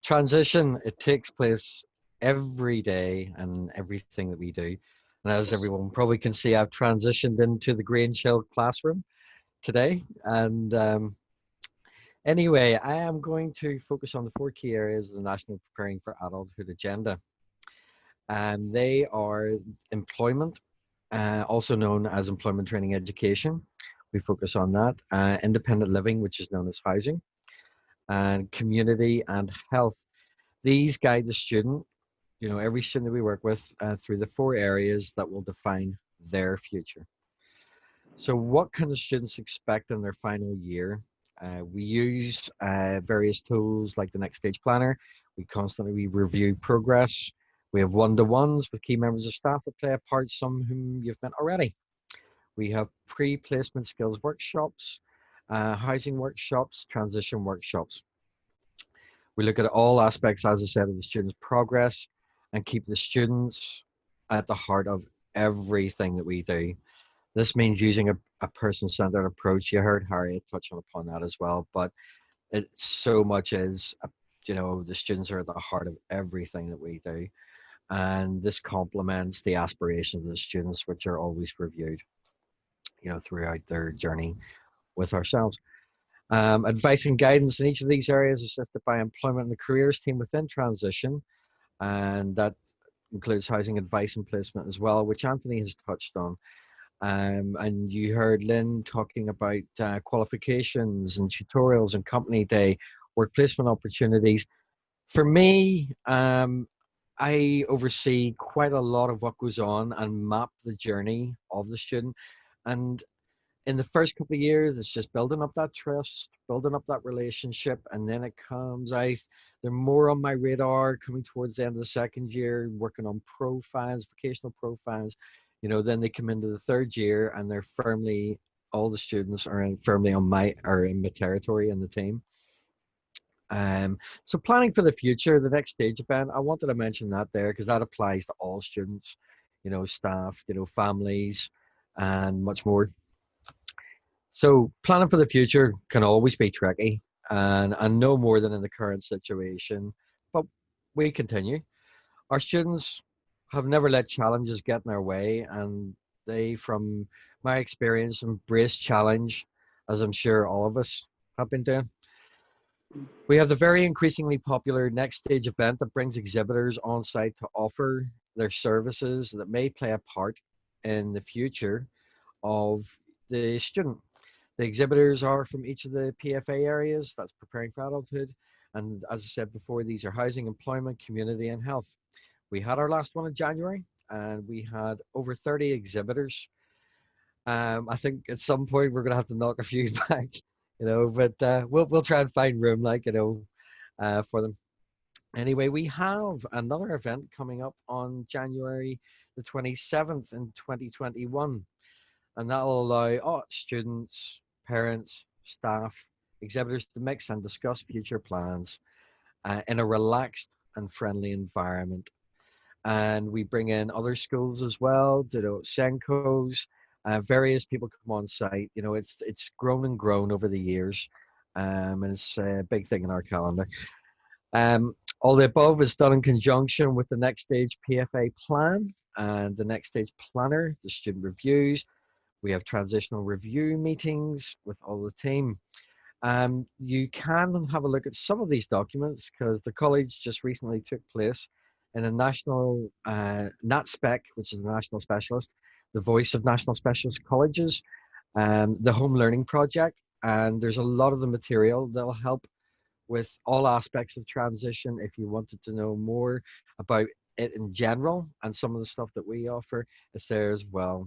transition, it takes place every day and everything that we do. And as everyone probably can see, I've transitioned into the green chill classroom today. And anyway, I am going to focus on the four key areas of the National Preparing for Adulthood agenda. And they are employment, also known as employment training education. We focus on that. Independent living, which is known as housing, and community and health. These guide the student, every student that we work with through the four areas that will define their future. So what can the students expect in their final year? We use various tools like the Next Stage Planner. We constantly review progress. We have one-to-ones with key members of staff that play a part, some whom you've met already. We have pre-placement skills workshops, housing workshops, transition workshops. We look at all aspects, as I said, of the students' progress and keep the students at the heart of everything that we do. This means using a person-centered approach. You heard Harriet touch upon that as well, but it so much is, the students are at the heart of everything that we do. And this complements the aspirations of the students, which are always reviewed, throughout their journey with ourselves. Advice and guidance in each of these areas is assisted by employment and the careers team within transition, and that includes housing advice and placement as well, which Anthony has touched on. And you heard Lynn talking about qualifications and tutorials and company day, work placement opportunities. For me, I oversee quite a lot of what goes on and map the journey of the student. And in the first couple of years, it's just building up that trust, building up that relationship, and then it comes. They're more on my radar coming towards the end of the second year, working on profiles, vocational profiles. Then they come into the third year, and they're firmly, all the students are firmly in my territory in the team. So planning for the future, the next stage event, I wanted to mention that there because that applies to all students, staff, families, and much more. So planning for the future can always be tricky and no more than in the current situation, but we continue. Our students have never let challenges get in their way, and they, from my experience, embrace challenge, as I'm sure all of us have been doing. We have the very increasingly popular Next Stage event that brings exhibitors on site to offer their services that may play a part in the future of the student. The exhibitors are from each of the PFA areas, that's preparing for adulthood. And as I said before, these are housing, employment, community, and health. We had our last one in January, and we had over 30 exhibitors. I think at some point we're going to have to knock a few back, but we'll try and find room, for them. Anyway, we have another event coming up on January the 27th in 2021. And that will allow students, parents, staff, exhibitors to mix and discuss future plans in a relaxed and friendly environment. And we bring in other schools as well, Senkos, various people come on site. It's grown and grown over the years, and it's a big thing in our calendar. All the above is done in conjunction with the Next Stage PFA plan and the Next Stage Planner, the student reviews. We have transitional review meetings with all the team. You can have a look at some of these documents because the college just recently took place in a national NatSpec, which is a national specialist, the voice of national specialist colleges, the home learning project. And there's a lot of the material that'll help with all aspects of transition. If you wanted to know more about it in general and some of the stuff that we offer, is there as well.